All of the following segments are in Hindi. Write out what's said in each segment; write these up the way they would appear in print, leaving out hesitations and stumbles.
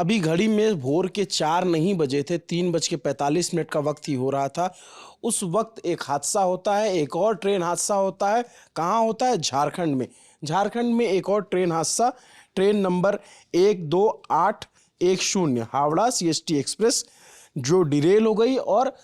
अभी घड़ी में भोर के 4 नहीं बजे थे, 3:45 का वक्त ही हो रहा था। उस वक्त एक हादसा होता है, एक और ट्रेन हादसा होता है। कहाँ होता है? झारखंड में। झारखंड में एक और ट्रेन हादसा, train number 12810 Howrah CST express जो डिरेल हो गई। और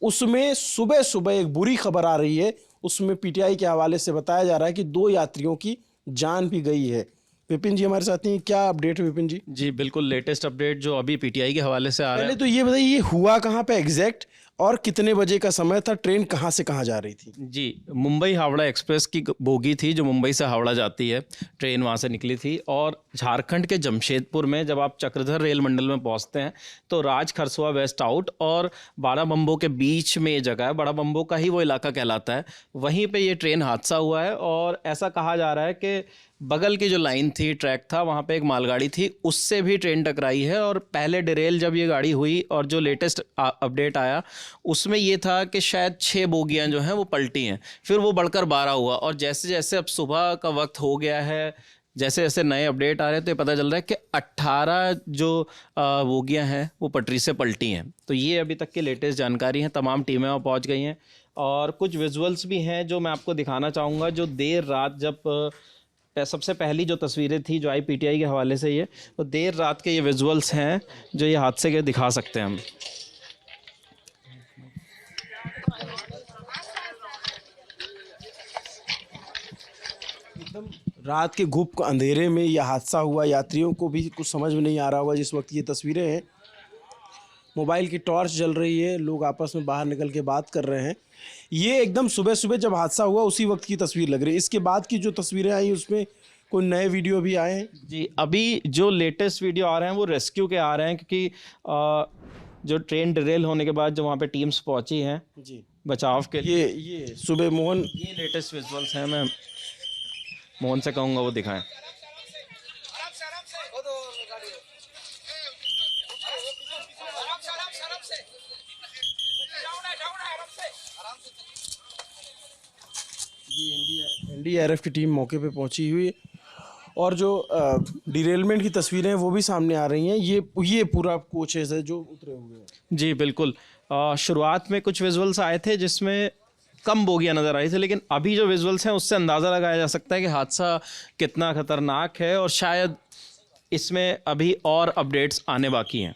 उसमें सुबह सुबह एक बुरी खबर आ रही है, उसमें PTI के हवाले से बताया जा रहा है कि 2 यात्रियों की जान भी गई है। विपिन जी हमारे साथ हैं, क्या अपडेट है विपिन जी? जी बिल्कुल, लेटेस्ट अपडेट जो अभी पीटीआई के हवाले से आ रहा पहले है। तो ये बताइए, ये हुआ कहाँ पे एग्जैक्ट, और कितने बजे का समय था? ट्रेन कहाँ से कहाँ जा रही थी? जी, मुंबई हावड़ा एक्सप्रेस की बोगी थी जो मुंबई से हावड़ा जाती है। ट्रेन वहाँ से निकली थी और झारखंड के जमशेदपुर में जब आप चक्रधर रेल मंडल में पहुँचते हैं तो राज खरसुआ वेस्ट आउट और बाराबंबो के बीच में ये जगह है, बाराबंबो का ही वो इलाका कहलाता है। वहीं पे ये ट्रेन हादसा हुआ है और ऐसा कहा जा रहा है कि बगल की जो लाइन थी, ट्रैक था, वहाँ पे एक मालगाड़ी थी, उससे भी ट्रेन टकराई है। और पहले डिरेल जब ये गाड़ी हुई और जो लेटेस्ट अपडेट आया उसमें ये था कि शायद 6 बोगियाँ जो हैं वो पलटी हैं, फिर वो बढ़कर 12 हुआ। और जैसे जैसे अब सुबह का वक्त हो गया है, जैसे जैसे नए अपडेट आ रहे हैं तो ये पता चल रहा है कि 18 जो बोगियाँ हैं वो पटरी से पलटी हैं। तो ये अभी तक की लेटेस्ट जानकारी है। तमाम टीमें वहाँ पहुँच गई हैं और कुछ विजुअल्स भी हैं जो मैं आपको दिखाना चाहूँगा। जो देर रात जब सबसे पहली जो तस्वीरें थी जो आई पीटीआई के हवाले से, ये तो देर रात के ये विजुअल्स हैं जो ये हादसे के दिखा सकते हैं हम। एकदम रात के घुप अंधेरे में यह हादसा हुआ, यात्रियों को भी कुछ समझ में नहीं आ रहा होगा जिस वक्त ये तस्वीरें हैं। मोबाइल की टॉर्च जल रही है, लोग आपस में बाहर निकल के बात कर रहे हैं। ये एकदम सुबह सुबह जब हादसा हुआ उसी वक्त की तस्वीर लग रही है। इसके बाद की जो तस्वीरें आई उसमें कोई नए वीडियो भी आए हैं? जी, अभी जो लेटेस्ट वीडियो आ रहे हैं वो रेस्क्यू के आ रहे हैं, क्योंकि जो ट्रेन डिरेल होने के बाद जो वहाँ पे टीम्स पहुँची हैं जी, बचाव के लिए, ये सुबह मोहन, ये लेटेस्ट विजुअल्स हैं। मैं मोहन से कहूँगा वो दिखाएं। ये NDRF की टीम मौके पे पहुंची हुई है और जो डिरेलमेंट की तस्वीरें हैं वो भी सामने आ रही हैं। ये पूरा कोचेस है जो उतरे हुए हैं। जी बिल्कुल, शुरुआत में कुछ विजुअल्स आए थे जिसमें कम बोगियाँ नज़र आई थी, लेकिन अभी जो विजुअल्स हैं उससे अंदाज़ा लगाया जा सकता है कि हादसा कितना ख़तरनाक है और शायद इसमें अभी और अपडेट्स आने बाकी हैं।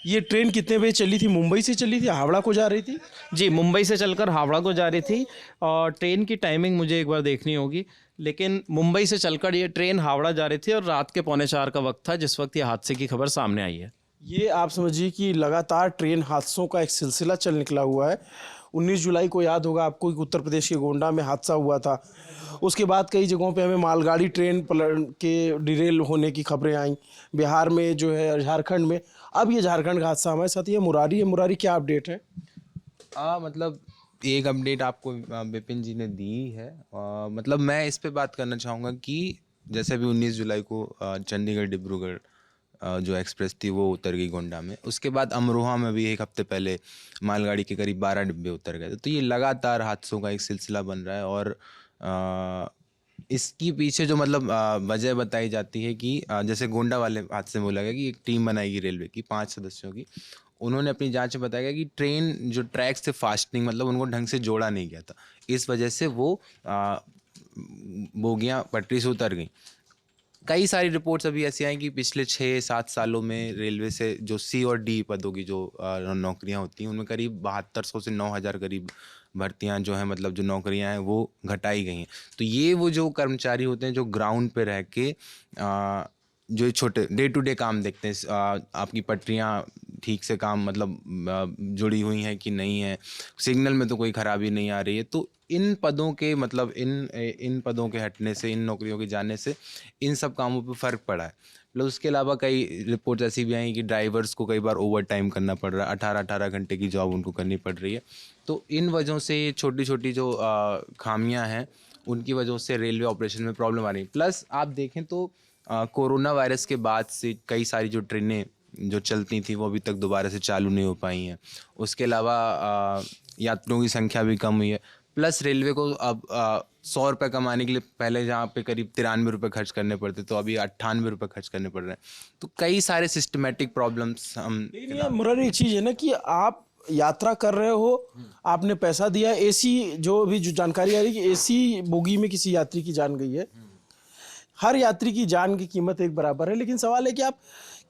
ये ट्रेन कितने बजे चली थी? मुंबई से चली थी, हावड़ा को जा रही थी? जी, मुंबई से चलकर हावड़ा को जा रही थी और ट्रेन की टाइमिंग मुझे एक बार देखनी होगी, लेकिन मुंबई से चलकर ये ट्रेन हावड़ा जा रही थी और रात के 3:45 का वक्त था जिस वक्त ये हादसे की खबर सामने आई है। ये आप समझिए कि लगातार ट्रेन हादसों का एक सिलसिला चल निकला हुआ है। 19 जुलाई को याद होगा आपको कि उत्तर प्रदेश के गोंडा में हादसा हुआ था। उसके बाद कई जगहों पे हमें मालगाड़ी ट्रेन पलट के डिरेल होने की खबरें आई। बिहार में जो है, झारखंड में। अब ये झारखंड का हादसा हमारे साथ, ये मुरारी है। मुरारी, क्या अपडेट है? मतलब एक अपडेट आपको विपिन जी ने दी है। मतलब मैं इस पे बात करना चाहूँगा कि जैसे अभी 19 जुलाई को चंडीगढ़ डिब्रूगढ़ जो एक्सप्रेस थी वो उतर गई गोंडा में। उसके बाद अमरोहा में भी एक हफ्ते पहले मालगाड़ी के करीब 12 डिब्बे उतर गए थे। तो ये लगातार हादसों का एक सिलसिला बन रहा है और इसकी पीछे जो मतलब वजह बताई जाती है कि जैसे गोंडा वाले हादसे में बोला गया कि एक टीम बनाएगी रेलवे की 5 सदस्यों की। उन्होंने अपनी जांच में बताया कि ट्रेन जो ट्रैक से फास्टनिंग मतलब उनको ढंग से जोड़ा नहीं गया था, इस वजह से वो बोगियाँ पटरी से उतर गई। कई सारी रिपोर्ट्स अभी ऐसी आई कि पिछले 6-7 सालों में रेलवे से जो C और D पदों की जो नौकरियां होती हैं उनमें करीब 7200 से 9000 करीब भर्तियां जो हैं, मतलब जो नौकरियां हैं वो घटाई गई हैं। तो ये वो जो कर्मचारी होते हैं जो ग्राउंड पे रह के जो छोटे डे टू डे काम देखते हैं, आपकी पटरियां ठीक से काम मतलब जुड़ी हुई हैं कि नहीं है, सिग्नल में तो कोई खराबी नहीं आ रही है। तो इन पदों के मतलब इन पदों के हटने से, इन नौकरियों के जाने से इन सब कामों पे फ़र्क पड़ा है। प्लस उसके अलावा कई रिपोर्ट्स ऐसी भी आई कि ड्राइवर्स को कई बार ओवर टाइम करना पड़ रहा है, 18-18 घंटे की जॉब उनको करनी पड़ रही है। तो इन वजहों से छोटी छोटी जो खामियां हैं उनकी वजह से रेलवे ऑपरेशन में प्रॉब्लम आ रही है। प्लस आप देखें तो कोरोना वायरस के बाद से कई सारी जो ट्रेनें जो चलती थी वो अभी तक दोबारा से चालू नहीं हो पाई हैं। उसके अलावा यात्रियों की संख्या भी कम हुई है। प्लस रेलवे को अब 100 रुपये कमाने के लिए पहले जहाँ पे करीब 93 रुपये खर्च करने पड़ते तो अभी 98 रुपये खर्च करने पड़ रहे हैं। तो कई सारे सिस्टमेटिक प्रॉब्लम्स हम लेकिन यार मुरारी, एक चीज़ है ना कि आप यात्रा कर रहे हो, आपने पैसा दिया, एसी जो जानकारी आ रही है कि एसी बोगी में किसी यात्री की जान गई है। हर यात्री की जान की कीमत एक बराबर है, लेकिन सवाल है कि आप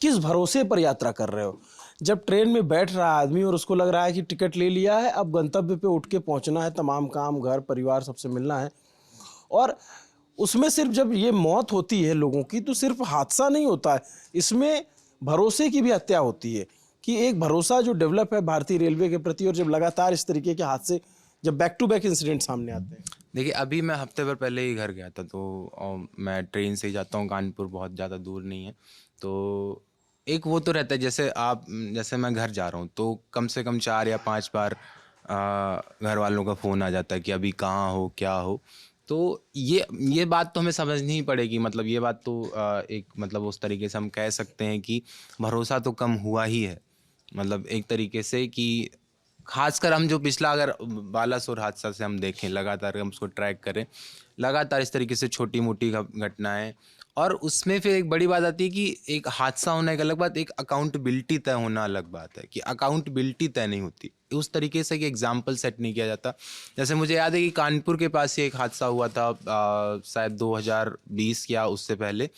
किस भरोसे पर यात्रा कर रहे हो। जब ट्रेन में बैठ रहा है आदमी और उसको लग रहा है कि टिकट ले लिया है, अब गंतव्य पे उठ के पहुंचना है, तमाम काम, घर परिवार सबसे मिलना है, और उसमें सिर्फ जब ये मौत होती है लोगों की तो सिर्फ हादसा नहीं होता है, इसमें भरोसे की भी हत्या होती है कि एक भरोसा जो डेवलप है भारतीय रेलवे के प्रति, और जब लगातार इस तरीके के हादसे, जब बैक टू बैक इंसिडेंट सामने आते हैं। देखिए, अभी मैं हफ्ते भर पहले ही घर गया था, तो मैं ट्रेन से ही जाता हूँ, कानपुर बहुत ज़्यादा दूर नहीं है। तो एक वो तो रहता है, जैसे मैं घर जा रहा हूँ तो कम से कम 4 या 5 बार घर वालों का फ़ोन आ जाता है कि अभी कहाँ हो, क्या हो। तो ये बात तो हमें समझनी ही पड़ेगी, मतलब ये बात तो एक मतलब उस तरीके से हम कह सकते हैं कि भरोसा तो कम हुआ ही है। मतलब एक तरीके से कि खासकर हम जो पिछला अगर बालासोर हादसा से हम देखें, लगातार हम उसको ट्रैक करें, लगातार इस तरीके से छोटी मोटी घटनाएं, और उसमें फिर एक बड़ी बात आती है कि एक हादसा होना एक अलग बात, एक अकाउंटेबिलिटी तय होना अलग बात है कि अकाउंटेबिलिटी तय नहीं होती उस तरीके से कि एग्जाम्पल सेट नहीं किया जाता। जैसे मुझे याद है कि कानपुर के पास ही एक हादसा हुआ था शायद 2020 या उससे पहले,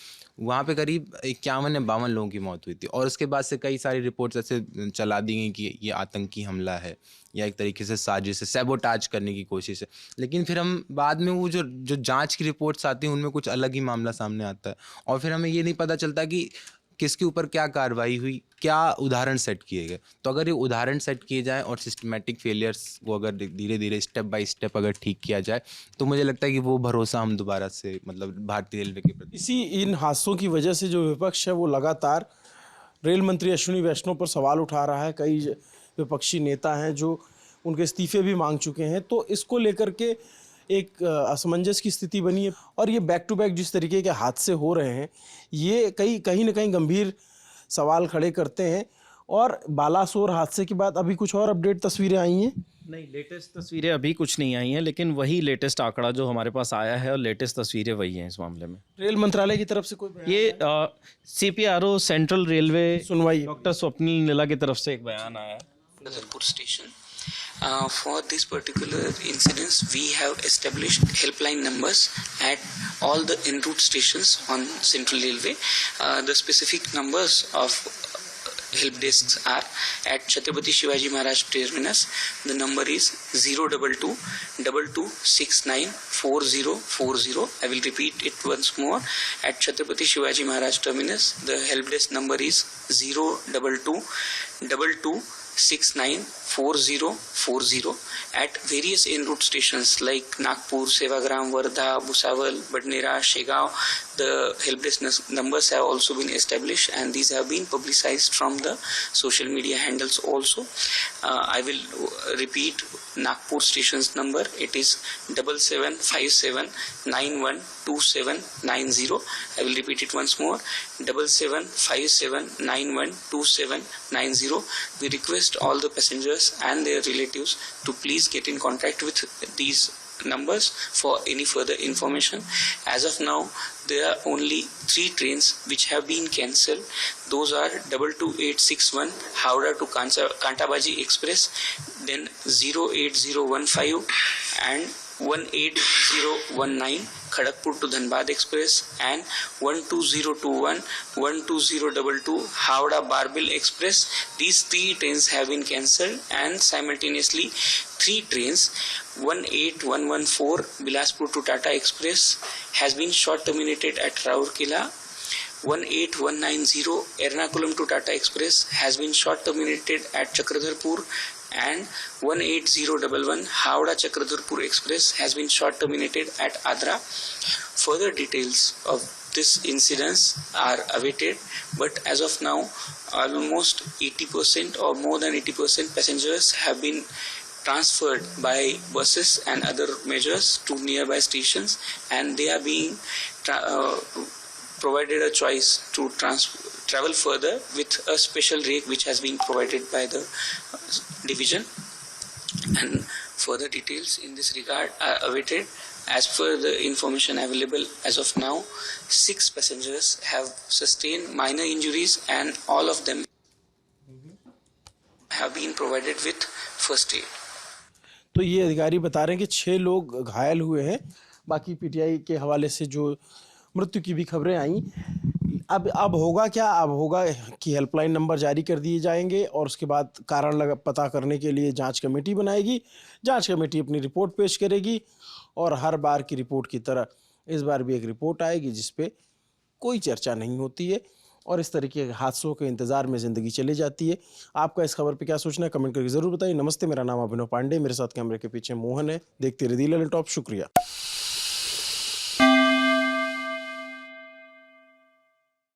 वहाँ पे करीब 51 या 52 लोगों की मौत हुई थी, और उसके बाद से कई सारी रिपोर्ट्स ऐसे चला दी गई कि ये आतंकी हमला है या एक तरीके से साजिश है, सैबोटाज करने की कोशिश है। लेकिन फिर हम बाद में वो जो जांच की रिपोर्ट्स आती हैं उनमें कुछ अलग ही मामला सामने आता है, और फिर हमें ये नहीं पता चलता कि किसके ऊपर क्या कार्रवाई हुई, क्या उदाहरण सेट किए गए। तो अगर ये उदाहरण सेट किए जाएँ और सिस्टमेटिक फेलियर्स को अगर धीरे धीरे स्टेप बाय स्टेप अगर ठीक किया जाए, तो मुझे लगता है कि वो भरोसा हम दोबारा से मतलब भारतीय रेलवे के प्रति। इन हादसों की वजह से जो विपक्ष है वो लगातार रेल मंत्री अश्विनी वैष्णव पर सवाल उठा रहा है। कई विपक्षी नेता हैं जो उनके इस्तीफे भी मांग चुके हैं, तो इसको लेकर के एक असमंजस की स्थिति बनी है। और ये बैक टू बैक जिस तरीके के हादसे हो रहे हैं, ये कहीं ना कहीं गंभीर सवाल खड़े करते हैं। और बालासोर हादसे के बाद अभी कुछ और अपडेट तस्वीरें आई हैं? नहीं, लेटेस्ट तस्वीरें अभी कुछ नहीं आई हैं, लेकिन वही लेटेस्ट आंकड़ा जो हमारे पास आया है और लेटेस्ट तस्वीरें वही हैं इस मामले में। रेल मंत्रालय की तरफ से कोई बयान? ये CPRO सेंट्रल रेलवे सुनवाई डॉक्टर स्वप्निल नीला की तरफ से एक बयान आया है। Nadarpur station. For this particular incidents, we have established helpline numbers at all the en route stations on Central Railway. The specific numbers of help desks are at Chhatrapati Shivaji Maharaj Terminus. The number is 022 2269 4040. I will repeat it once more. At Chhatrapati Shivaji Maharaj Terminus, the help desk number is 022 2269 4040. At various en route stations like Nagpur, Sevagram, Wardha, Bhusawal, Badnera, Shegaon, the help desk numbers have also been established, and these have been publicized from the social media handles also. I will repeat Nagpur station's number. It is 7757 912790. I will repeat it once more, 7757 912790. We request all the passengers and their relatives to please get in contact with these numbers for any further information. As of now, there are only 3 trains which have been cancelled. Those are 22861 Howrah to Kantabaji Express, then 08015 and 18019 Kharagpur to Dhanbad Express, and 12021 12022 Howrah Barbil Express. These 3 trains have been cancelled, and simultaneously 3 trains 18114 Bilaspur to Tata Express has been short terminated at Rourkela. 18190 Ernakulam to Tata Express has been short terminated at Chakradharpur, and 18011 Howrah Chakradharpur Express has been short terminated at Adra. Further details of this incidents are awaited, but as of now almost 80% or more than 80% passengers have been transferred by buses and other measures to nearby stations, and they are being provided a choice to travel further with a special rate which has been provided by the division. And Further details in this regard are awaited. As per the information available as of now, 6 passengers have sustained minor injuries and all of them have been provided with first aid. तो ये अधिकारी बता रहे हैं कि 6 लोग घायल हुए हैं। बाकी पीटीआई के हवाले से जो मृत्यु की भी खबरें आई। अब होगा क्या? अब होगा कि हेल्पलाइन नंबर जारी कर दिए जाएंगे और उसके बाद कारण पता करने के लिए जांच कमेटी बनाएगी। जांच कमेटी अपनी रिपोर्ट पेश करेगी और हर बार की रिपोर्ट की तरह इस बार भी एक रिपोर्ट आएगी जिस पे कोई चर्चा नहीं होती है और इस तरीके के हादसों के इंतज़ार में ज़िंदगी चली जाती है। आपका इस खबर पे क्या सोचना है? कमेंट करके ज़रूर बताइए। नमस्ते, मेरा नाम अभिनव पांडे, मेरे साथ कैमरे के पीछे मोहन है। देखते रहिए दिल टॉप। शुक्रिया।